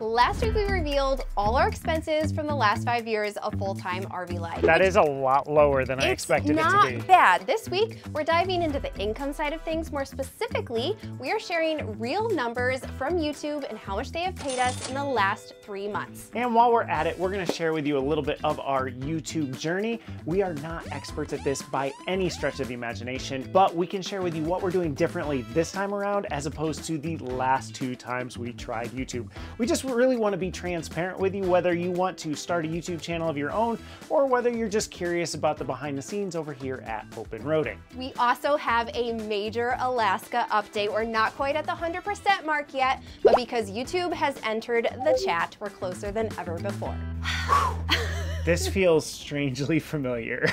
Last week we revealed all our expenses from the last 5 years of full-time RV life. That is a lot lower than I expected it to be. It's not bad. This week, we're diving into the income side of things. More specifically, we are sharing real numbers from YouTube and how much they have paid us in the last 3 months. And while we're at it, we're gonna share with you a little bit of our YouTube journey. We are not experts at this by any stretch of the imagination, but we can share with you what we're doing differently this time around as opposed to the last 2 times we tried YouTube. We just really want to be transparent with you, whether you want to start a YouTube channel of your own or whether you're just curious about the behind the scenes over here at Open Roading. We also have a major Alaska update. We're not quite at the 100% mark yet, but because YouTube has entered the chat, we're closer than ever before. This feels strangely familiar.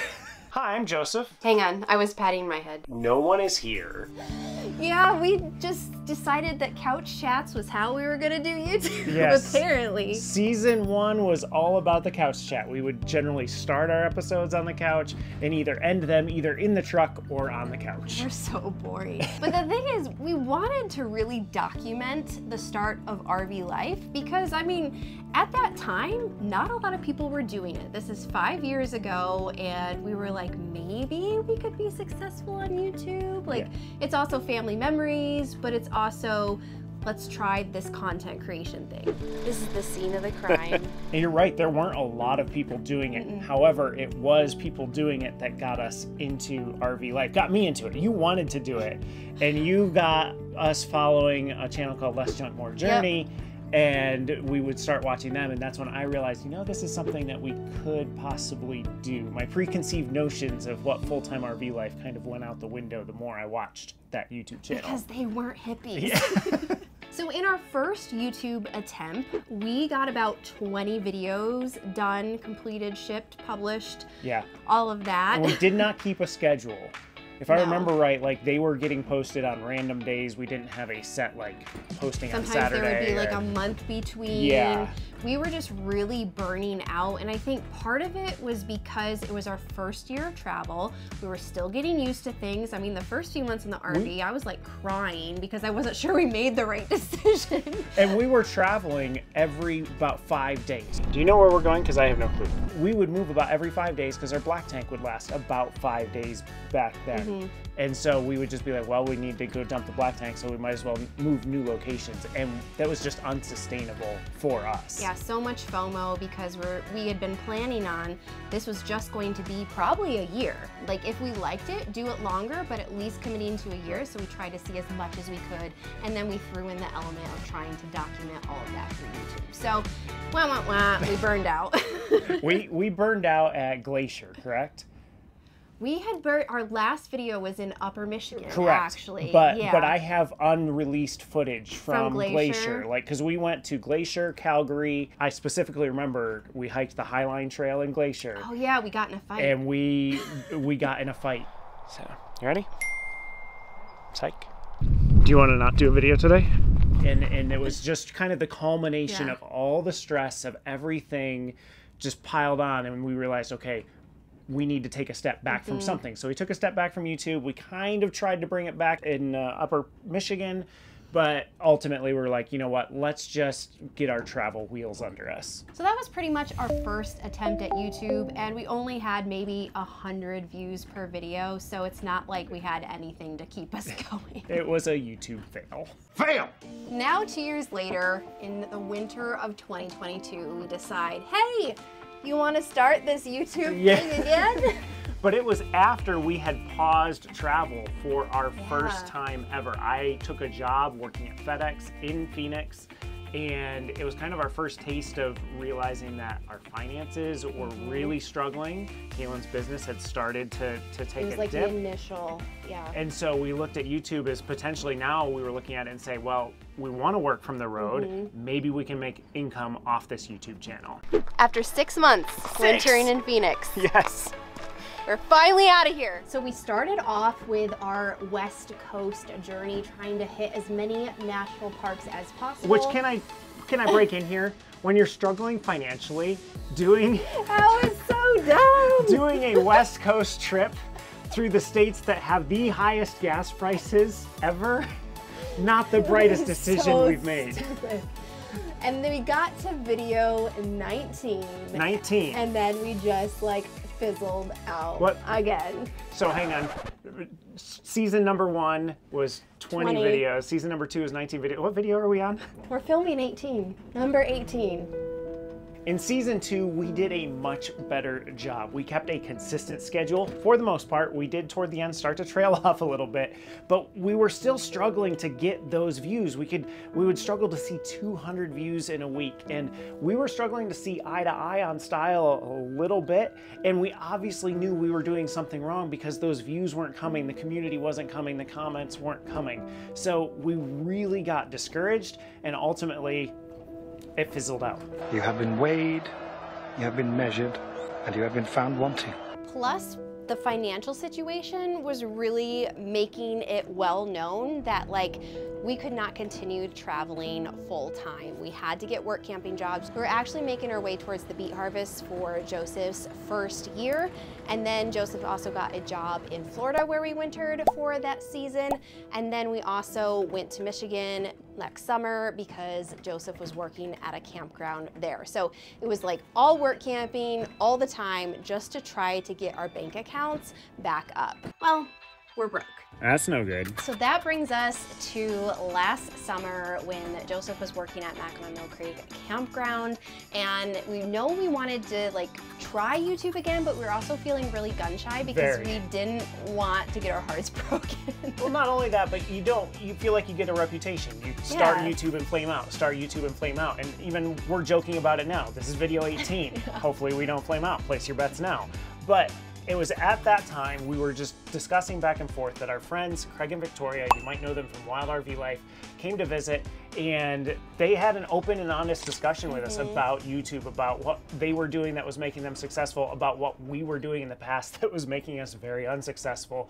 Hi, I'm Joseph. Hang on, I was patting my head. No one is here. Yeah, we just decided that couch chats was how we were gonna do YouTube, yes. Apparently. Season 1 was all about the couch chat. We would generally start our episodes on the couch and either end them either in the truck or on the couch. We're so boring. But the thing is, we wanted to really document the start of RV life because, I mean, at that time, not a lot of people were doing it. This is 5 years ago, and we were like, maybe we could be successful on YouTube. Like, it's also family memories, but it's also, let's try this content creation thing. This is the scene of the crime. And you're right, there weren't a lot of people doing it. However, it was people doing it that got us into RV life, got me into it. You wanted to do it, and you got us following a channel called Less Junk, More Journey. And we would start watching them, and that's when I realized, you know, this is something that we could possibly do. My preconceived notions of what full-time RV life kind of went out the window the more I watched that YouTube channel. Because they weren't hippies. Yeah. So in our first YouTube attempt, we got about 20 videos done, completed, shipped, published, all of that. And we did not keep a schedule. If I remember right, like they were getting posted on random days. We didn't have a set like posting on Saturday. Sometimes there would be like a month between. Yeah. We were just really burning out, and I think part of it was because it was our first year of travel. We were still getting used to things. I mean, the first few months in the RV, I was like crying because I wasn't sure we made the right decision. And we were traveling every about 5 days. Do you know where we're going? Because I have no clue. We would move about every 5 days because our black tank would last about 5 days back then. And so we would just be like, well, we need to go dump the black tank, so we might as well move new locations. And that was just unsustainable for us. Yeah, so much FOMO because we had been planning on, this was just going to be probably a year. Like if we liked it, do it longer, but at least committing to a year. So we tried to see as much as we could. And then we threw in the element of trying to document all of that through YouTube. So, we burned out. we burned out at Glacier, correct? We had our last video was in Upper Michigan, correct, actually. But I have unreleased footage from Glacier. Like, because we went to Glacier, Calgary. I specifically remember we hiked the Highline Trail in Glacier. Oh yeah, we got in a fight. And we got in a fight. So, you ready? Psych. Do you want to not do a video today? And it was just kind of the culmination of all the stress of everything just piled on, and we realized, okay, we need to take a step back from something. So we took a step back from YouTube. We kind of tried to bring it back in Upper Michigan, but ultimately we were like, you know what, let's just get our travel wheels under us. So that was pretty much our first attempt at YouTube, and we only had maybe 100 views per video, so it's not like we had anything to keep us going. It was a YouTube fail. Fail! Now 2 years later, in the winter of 2022, we decide, hey, you want to start this YouTube thing again? But it was after we had paused travel for our first time ever. I took a job working at FedEx in Phoenix, and it was kind of our first taste of realizing that our finances were really struggling. Kalyn's business had started to take a dip. It was like the initial, And so we looked at YouTube as potentially, now we were looking at it and say, well, we want to work from the road. Maybe we can make income off this YouTube channel. After 6 months wintering in Phoenix. Yes. We're finally out of here. So we started off with our West Coast journey, trying to hit as many national parks as possible. Which can I break in here? When you're struggling financially, doing that was so dumb. Doing a West Coast trip through the states that have the highest gas prices ever, not the brightest decision we've made. Stupid. And then we got to video 19. 19. And then we just like fizzled out again. So hang on. Season number 1 was 20 videos. Season number 2 is 19 videos. What video are we on? We're filming 18. Number 18. In season 2, we did a much better job. We kept a consistent schedule. For the most part, we did toward the end start to trail off a little bit, but we were still struggling to get those views. We would struggle to see 200 views in a week, and we were struggling to see eye to eye on style a little bit, and we obviously knew we were doing something wrong because those views weren't coming, the community wasn't coming, the comments weren't coming. So we really got discouraged, and ultimately, it fizzled out. You have been weighed, you have been measured, and you have been found wanting. Plus, the financial situation was really making it well known that like we could not continue traveling full time. We had to get work camping jobs. We were actually making our way towards the beet harvest for Joseph's first year. And then Joseph also got a job in Florida where we wintered for that season. And then we also went to Michigan next summer because Joseph was working at a campground there. So it was like all work camping all the time just to try to get our bank accounts back up. Well, we're broke. That's no good. So that brings us to last summer when Joseph was working at Mackinac Mill Creek Campground, and we know we wanted to like try YouTube again, but we were also feeling really gun shy because we didn't want to get our hearts broken. Well, not only that, but you feel like you get a reputation. You start YouTube and flame out, start YouTube and flame out, and even we're joking about it now. This is video 18. Hopefully we don't flame out. Place your bets now. But it was at that time we were just discussing back and forth that our friends, Craig and Victoria, you might know them from Wild RV Life, came to visit, and they had an open and honest discussion with us about YouTube, about what they were doing that was making them successful, about what we were doing in the past that was making us very unsuccessful.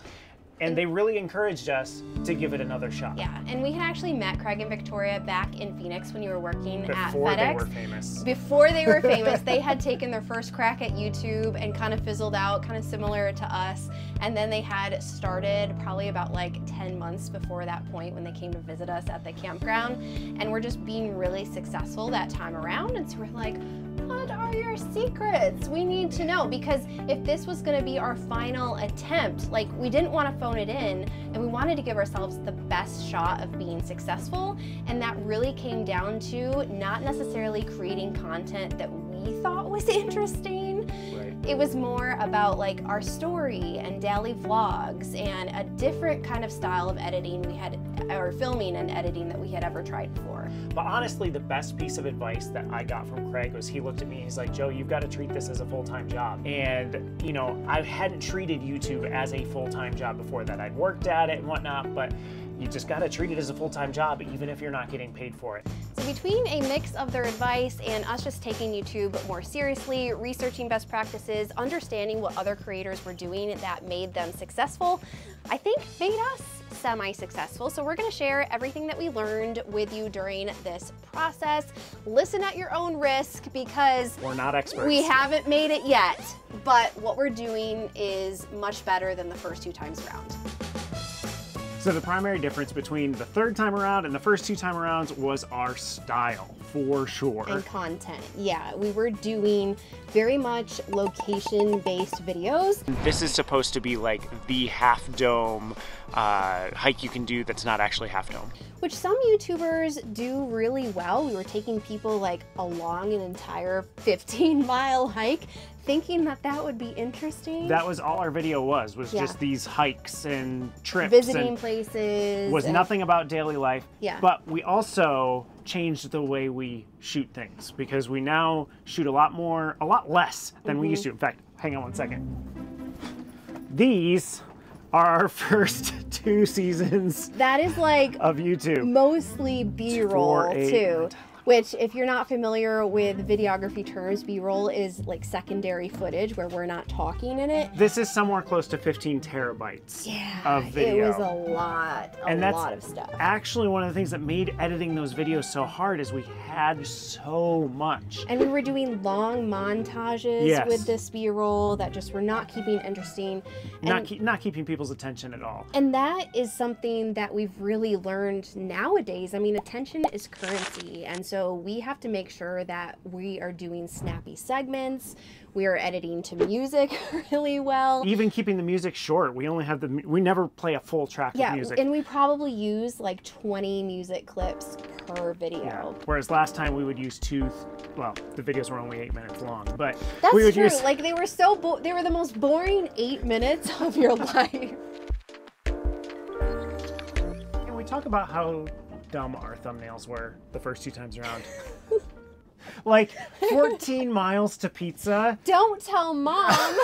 And they really encouraged us to give it another shot. Yeah, and we had actually met Craig and Victoria back in Phoenix when you were working at FedEx. Before they were famous. Before they were famous, they had taken their first crack at YouTube and kind of fizzled out, kind of similar to us. And then they had started probably about like 10 months before that point when they came to visit us at the campground. And we're just being really successful that time around. And so we're like, what are your secrets? We need to know, because if this was going to be our final attempt, like we didn't want to phone it in, and we wanted to give ourselves the best shot of being successful. And that really came down to not necessarily creating content that we thought was interesting. It was more about like our story and daily vlogs and a different kind of style of editing we had, or filming and editing, that we had ever tried before. But honestly, the best piece of advice that I got from Craig was he looked at me and he's like, Joe, you've got to treat this as a full-time job. And you know, I hadn't treated YouTube as a full-time job before that. I'd worked at it and whatnot, but you just got to treat it as a full-time job, even if you're not getting paid for it. So between a mix of their advice and us just taking YouTube more seriously, researching best practices, understanding what other creators were doing that made them successful, I think made us semi-successful. So we're going to share everything that we learned with you during this process. Listen at your own risk, because we're not experts. We haven't made it yet, but what we're doing is much better than the first 2 times around. So the primary difference between the third time around and the first 2 time arounds was our style, for sure. And content, yeah. We were doing very much location-based videos. This is supposed to be like the half dome hike you can do that's not actually half dome. Which some YouTubers do really well. We were taking people like along an entire 15-mile hike, thinking that that would be interesting. That was all our video was just these hikes and trips. Visiting places. Was nothing about daily life. Yeah. But we also changed the way we shoot things, because we now shoot a lot less than we used to. In fact, hang on one second. These are our first 2 seasons. That is like of YouTube. Mostly B-roll too. Which, if you're not familiar with videography terms, B-roll is like secondary footage where we're not talking in it. This is somewhere close to 15 terabytes of video. It was a lot of stuff. Actually, one of the things that made editing those videos so hard is we had so much. And we were doing long montages with this B-roll that just were not keeping interesting. Not keeping people's attention at all. And that is something that we've really learned nowadays. I mean, attention is currency. And so we have to make sure that we are doing snappy segments. We are editing to music really well. Even keeping the music short. We only have we never play a full track of music. And we probably use like 20 music clips per video. Yeah. Whereas last time we would use well, the videos were only 8 minutes long, but that's we would true. use... Like they were they were the most boring 8 minutes of your life. And we talk about how dumb our thumbnails were the first 2 times around. Like 14 miles to pizza. Don't tell Mom.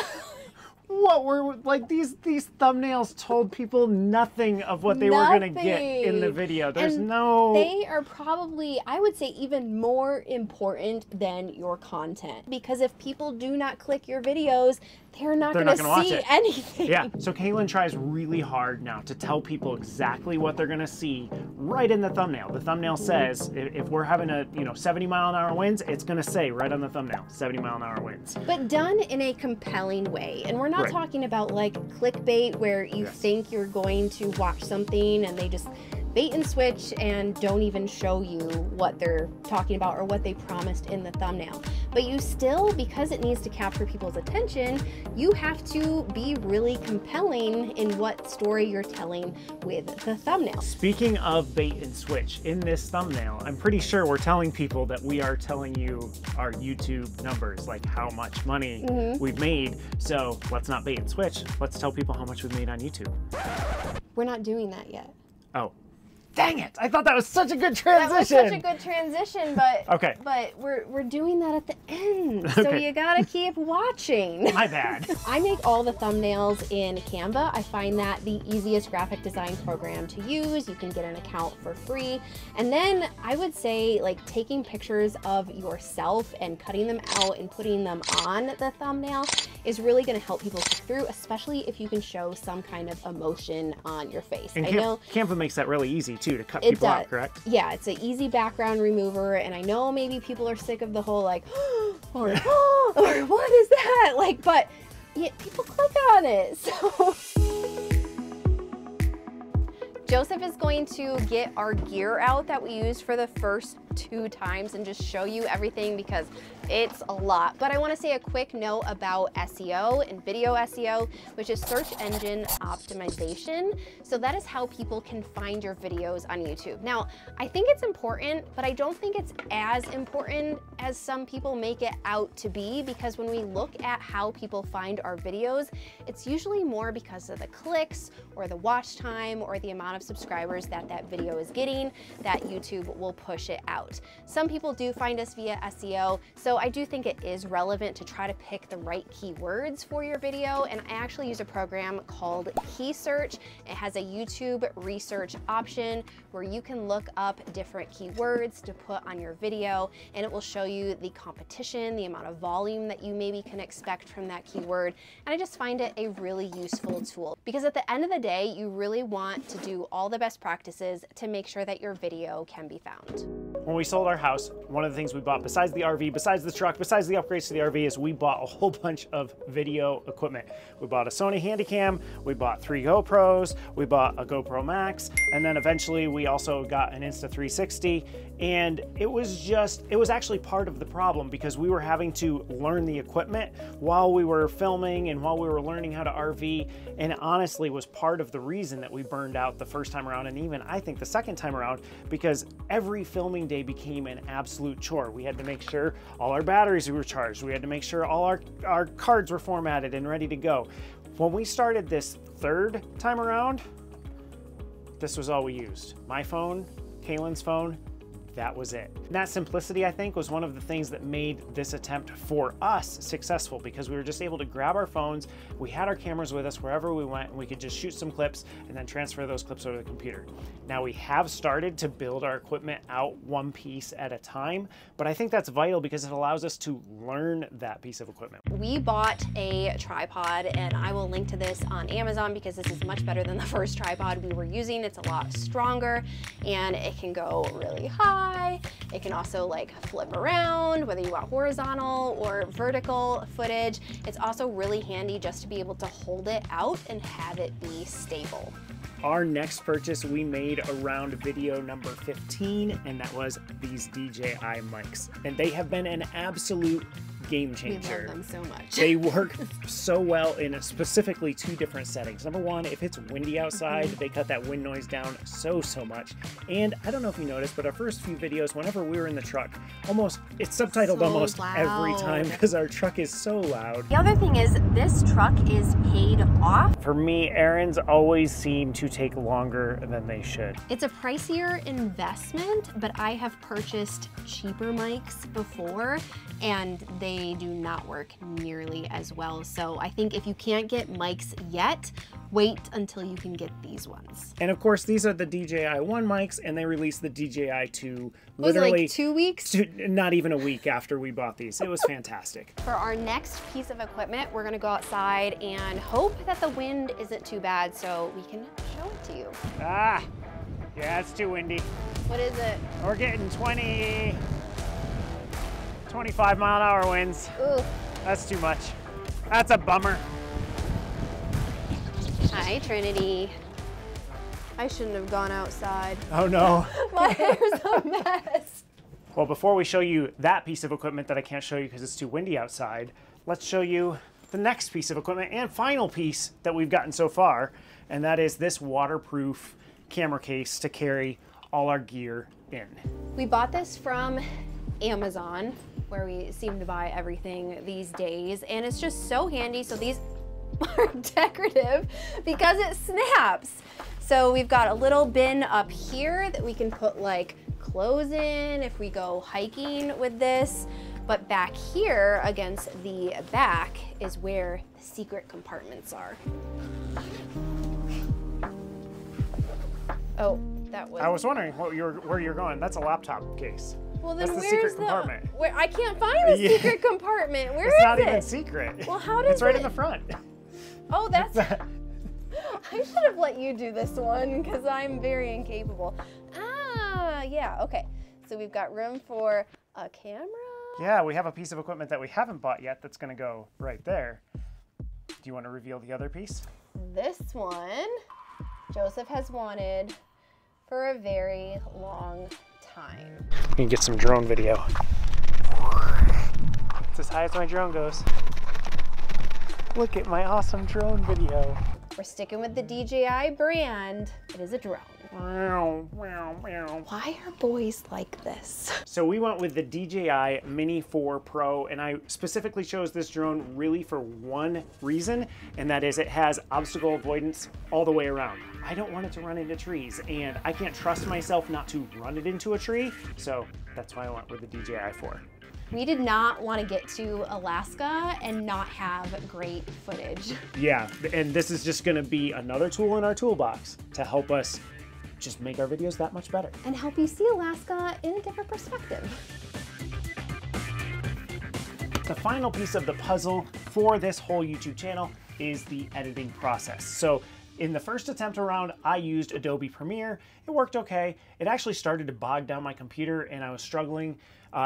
What were like these thumbnails told people nothing of what they were gonna get in the video. There's They are probably, I would say, even more important than your content, because if people do not click your videos, they're not gonna see anything. Yeah. So Kalyn tries really hard now to tell people exactly what they're gonna see right in the thumbnail. The thumbnail says if we're having a 70-mile-an-hour winds, it's gonna say right on the thumbnail 70-mile-an-hour winds. But done in a compelling way, and we're not talking about like clickbait where you think you're going to watch something and they just bait and switch and don't even show you what they're talking about or what they promised in the thumbnail. But you still, because it needs to capture people's attention, you have to be really compelling in what story you're telling with the thumbnail. Speaking of bait and switch, in this thumbnail, I'm pretty sure we're telling people that we are telling you our YouTube numbers, like how much money we've made. So let's not bait and switch. Let's tell people how much we've made on YouTube. We're not doing that yet. Oh. Dang it! I thought that was such a good transition. That was such a good transition, but okay. But we're doing that at the end, so you gotta keep watching. My bad. I make all the thumbnails in Canva. I find that the easiest graphic design program to use. You can get an account for free, and then I would say like taking pictures of yourself and cutting them out and putting them on the thumbnail is really going to help people click through, especially if you can show some kind of emotion on your face. And I know Canva makes that really easy too to cut people out, correct? Yeah, it's an easy background remover, and I know maybe people are sick of the whole like, or what is that? Like, but yeah, people click on it, so. Joseph is going to get our gear out that we used for the first 2 times and just show you everything because it's a lot. But I want to say a quick note about SEO and video SEO, which is search engine optimization. So that is how people can find your videos on YouTube. Now, I think it's important, but I don't think it's as important as some people make it out to be, because when we look at how people find our videos, it's usually more because of the clicks or the watch time or the amount of subscribers that video is getting that YouTube will push it out. Some people do find us via SEO, so I do think it is relevant to try to pick the right keywords for your video, and I actually use a program called Key Search. It has a YouTube research option where you can look up different keywords to put on your video, and it will show you the competition, the amount of volume that you maybe can expect from that keyword, and I just find it a really useful tool, because at the end of the day, you really want to do all the best practices to make sure that your video can be found. When we sold our house, one of the things we bought, besides the RV, besides the truck, besides the upgrades to the RV, is we bought a whole bunch of video equipment. We bought a Sony Handycam, we bought 3 GoPros, we bought a GoPro Max, and then eventually we also got an Insta360. And it was actually part of the problem, because we were having to learn the equipment while we were filming and while we were learning how to RV, and it honestly was part of the reason that we burned out the first time around, and even I think the second time around, because every filming day became an absolute chore. We had to make sure all our batteries were charged. We had to make sure all our cards were formatted and ready to go. When we started this third time around, this was all we used. My phone, Kalyn's phone, that was it. And that simplicity, I think, was one of the things that made this attempt for us successful, because we were just able to grab our phones, we had our cameras with us wherever we went, and we could just shoot some clips and then transfer those clips over to the computer. Now, we have started to build our equipment out one piece at a time, but I think that's vital because it allows us to learn that piece of equipment. We bought a tripod, and I will link to this on Amazon because this is much better than the first tripod we were using. It's a lot stronger and it can go really high. It can also like flip around, whether you want horizontal or vertical footage. It's also really handy just to be able to hold it out and have it be stable. Our next purchase we made around video number 15, and that was these DJI mics. And they have been an absolute game changer. We love them so much. They work so well in specifically 2 different settings. Number one, if it's windy outside, they cut that wind noise down so much. And I don't know if you noticed, but our first few videos, whenever we were in the truck, it's subtitled almost every time because our truck is so loud. The other thing is this truck is paid off. For me, errands always seem to take longer than they should. It's a pricier investment, but I have purchased cheaper mics before and they do not work nearly as well. So I think if you can't get mics yet, wait until you can get these ones. And of course, these are the DJI 1 mics, and they released the DJI 2 Was it literally like 2 weeks? Not even a week after we bought these. It was fantastic. For our next piece of equipment, we're gonna go outside and hope that the wind isn't too bad so we can show it to you. Ah, yeah, it's too windy. What is it? We're getting 25 mile an hour winds. Ooh. That's too much. That's a bummer. Hi, Trinity. I shouldn't have gone outside. Oh no. My hair's a mess. Well, before we show you that piece of equipment that I can't show you because it's too windy outside, let's show you the next piece of equipment and final piece that we've gotten so far, and that is this waterproof camera case to carry all our gear in. We bought this from Amazon, where we seem to buy everything these days, and it's just so handy. So these are decorative because it snaps. So we've got a little bin up here that we can put like clothes in if we go hiking with this. But back here against the back is where the secret compartments are. Oh, that was... I was wondering where you're going. That's a laptop case. Well, then that's the where's secret compartment. Where I can't find the secret compartment. Where is it? It's not even secret. Well, how does It's right in the front. Oh, that's... I should have let you do this one because I'm very incapable. Ah, yeah, okay. So we've got room for a camera. Yeah, we have a piece of equipment that we haven't bought yet that's going to go right there. Do you want to reveal the other piece? This one, Joseph has wanted for a very long time. You can get some drone video. It's as high as my drone goes. Look at my awesome drone video. We're sticking with the DJI brand. It is a drone. Why are boys like this? So we went with the DJI Mini 4 Pro, and I specifically chose this drone really for one reason, and that is it has obstacle avoidance all the way around. I don't want it to run into trees, and I can't trust myself not to run it into a tree, so that's why I went with the DJI 4. We did not want to get to Alaska and not have great footage. Yeah, and this is just gonna be another tool in our toolbox to help us just make our videos that much better. And help you see Alaska in a different perspective. The final piece of the puzzle for this whole YouTube channel is the editing process. So in the first attempt around, I used Adobe Premiere. It worked okay. It actually started to bog down my computer and I was struggling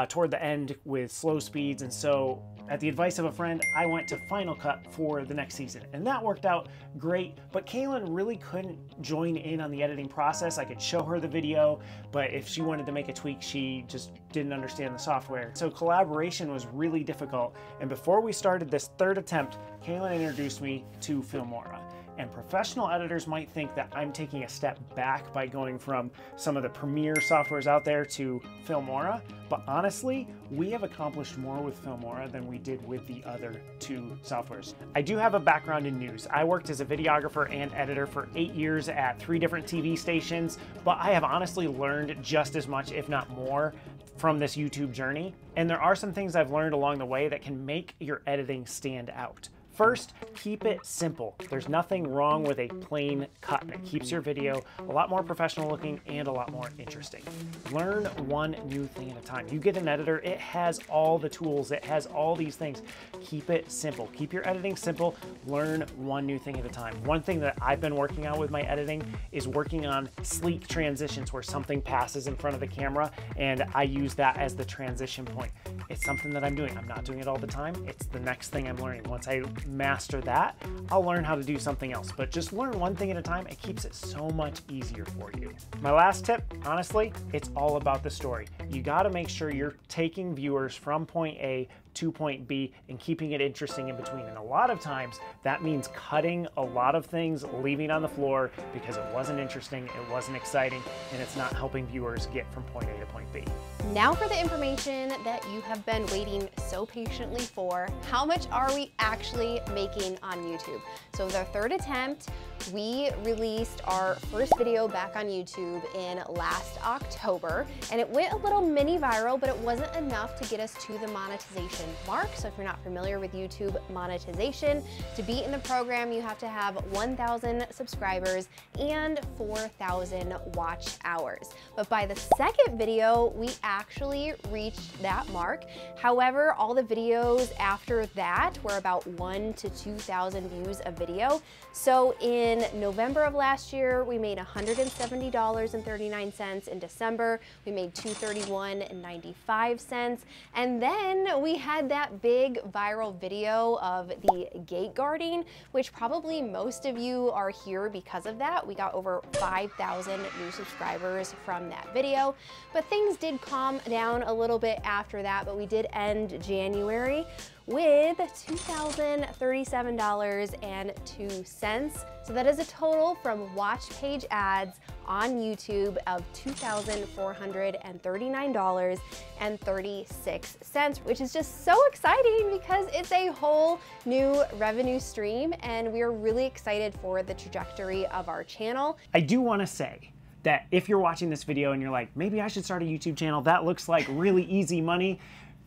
toward the end with slow speeds. And so at the advice of a friend, I went to Final Cut for the next season. And that worked out great, but Kalyn really couldn't join in on the editing process. I could show her the video, but if she wanted to make a tweak, she just didn't understand the software. So collaboration was really difficult. And before we started this third attempt, Kalyn introduced me to Filmora. And professional editors might think that I'm taking a step back by going from some of the Premiere softwares out there to Filmora, but honestly, we have accomplished more with Filmora than we did with the other two softwares. I do have a background in news. I worked as a videographer and editor for 8 years at 3 different TV stations, but I have honestly learned just as much, if not more, from this YouTube journey. And there are some things I've learned along the way that can make your editing stand out. First, keep it simple. There's nothing wrong with a plain cut. It keeps your video a lot more professional looking and a lot more interesting. Learn one new thing at a time. You get an editor, it has all the tools, it has all these things. Keep it simple. Keep your editing simple. Learn one new thing at a time. One thing that I've been working on with my editing is working on sleek transitions where something passes in front of the camera and I use that as the transition point. It's something that I'm doing. I'm not doing it all the time. It's the next thing I'm learning. Once I master that, I'll learn how to do something else. But just learn one thing at a time. It keeps it so much easier for you. My last tip, honestly, it's all about the story. You got to make sure you're taking viewers from point A to point B and keeping it interesting in between. And a lot of times that means cutting a lot of things, leaving on the floor because it wasn't interesting, it wasn't exciting, and it's not helping viewers get from point A to point B. Now for the information that you have been waiting so patiently for. How much are we actually making on YouTube? So the third attempt, we released our first video back on YouTube in last October, and it went a little mini viral, but it wasn't enough to get us to the monetization mark. So if you're not familiar with YouTube monetization, to be in the program, you have to have 1,000 subscribers and 4,000 watch hours. But by the second video, we actually reached that mark. However, all the videos after that were about 1,000 to 2,000 views a video. So in November of last year, we made $170.39. In December, we made $231.95. And then we had that big viral video of the gate guarding, which probably most of you are here because of that. We got over 5,000 new subscribers from that video, but things did calm down a little bit after that, but we did end January with $2,037.02. So that is a total from watch page ads on YouTube of $2,439.36, which is just so exciting because it's a whole new revenue stream, and we are really excited for the trajectory of our channel. I do want to say that if you're watching this video and you're like, maybe I should start a YouTube channel, that looks like really easy money.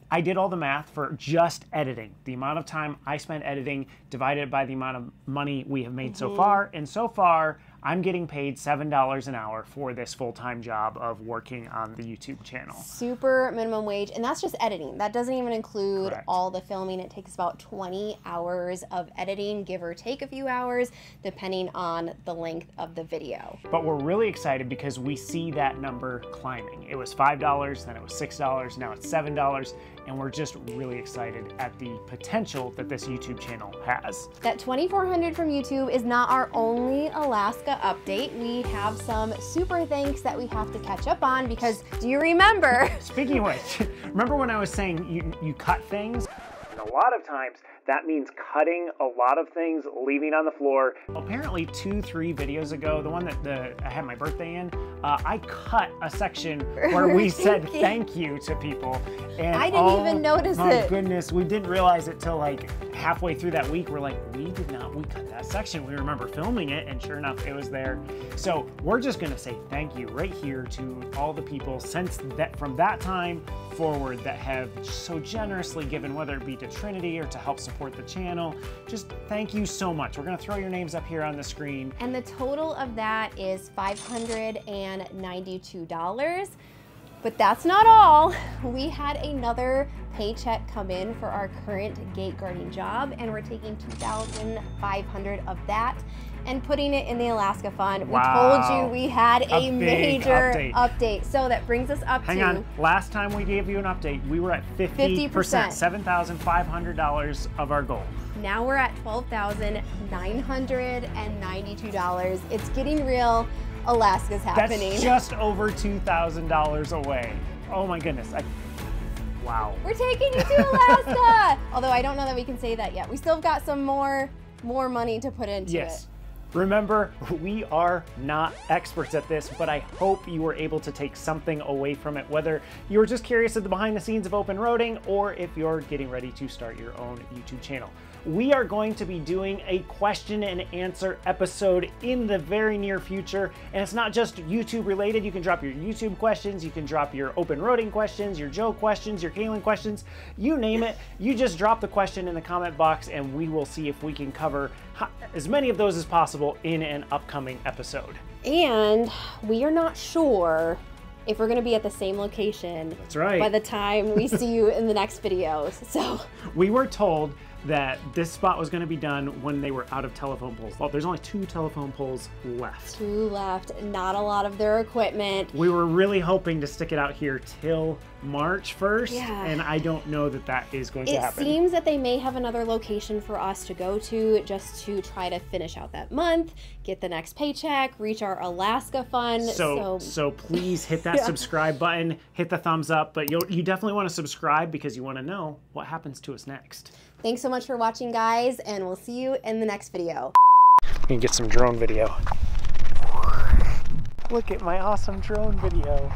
I did all the math for just editing. The amount of time I spent editing divided by the amount of money we have made so far. And so far, I'm getting paid $7 an hour for this full-time job of working on the YouTube channel. Super minimum wage, and that's just editing. That doesn't even include all the filming. It takes about 20 hours of editing, give or take a few hours, depending on the length of the video. But we're really excited because we see that number climbing. It was $5, then it was $6, now it's $7, and we're just really excited at the potential that this YouTube channel has. That 2,400 from YouTube is not our only Alaska update. We have some super thanks that we have to catch up on because, do you remember? Speaking of which, remember when I was saying you cut things? And a lot of times that means cutting a lot of things, leaving on the floor. Apparently 2-3 videos ago, the one that I had my birthday in, I cut a section where we said thank you to people. And I didn't even notice it. My goodness, we didn't realize it till like halfway through that week. We're like, we cut that section. We remember filming it, and sure enough, it was there. So we're just gonna say thank you right here to all the people from that time forward that have so generously given, whether it be to Trinity or to help support the channel. Just thank you so much. We're gonna throw your names up here on the screen. And the total of that is $592. But that's not all. We had another paycheck come in for our current gate guarding job, and we're taking $2,500 of that and putting it in the Alaska Fund. Wow. We told you we had a major update. So that brings us up Hang on, last time we gave you an update, we were at 50%, $7,500 of our goal. Now we're at $12,992. It's getting real. Alaska's happening. That's just over $2,000 away. Oh my goodness. Wow. We're taking you to Alaska! Although I don't know that we can say that yet. We still have got some more money to put into it. Remember, we are not experts at this, but I hope you were able to take something away from it, whether you were just curious at the behind the scenes of open roading or if you're getting ready to start your own YouTube channel. We are going to be doing a question and answer episode in the very near future, and it's not just YouTube related. You can drop your YouTube questions, you can drop your open roading questions, your Joe questions, your Kalyn questions, you name it. You just drop the question in the comment box and we will see if we can cover as many of those as possible in an upcoming episode. And we are not sure if we're going to be at the same location. That's right. By the time we see you in the next videos. So we were told that this spot was going to be done when they were out of telephone poles. Well, there's only 2 telephone poles left. 2 left, not a lot of their equipment. We were really hoping to stick it out here till March 1st, and I don't know that that is going to happen. It seems that they may have another location for us to go to just to try to finish out that month, get the next paycheck, reach our Alaska fund. So please hit that subscribe button, hit the thumbs up, but you definitely want to subscribe because you want to know what happens to us next. Thanks so much for watching, guys, and we'll see you in the next video. We can get some drone video. Look at my awesome drone video.